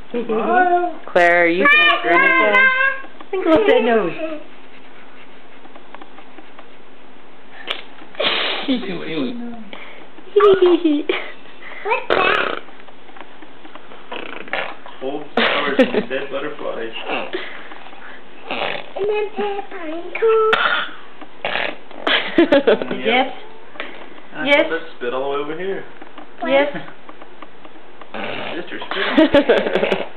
Claire, are you gonna grin again? Think about that nose. What's that? Old stars and dead butterflies. And then pine cone. Yes. Yes. Let's spit all the way over here. Yes. Sister spit.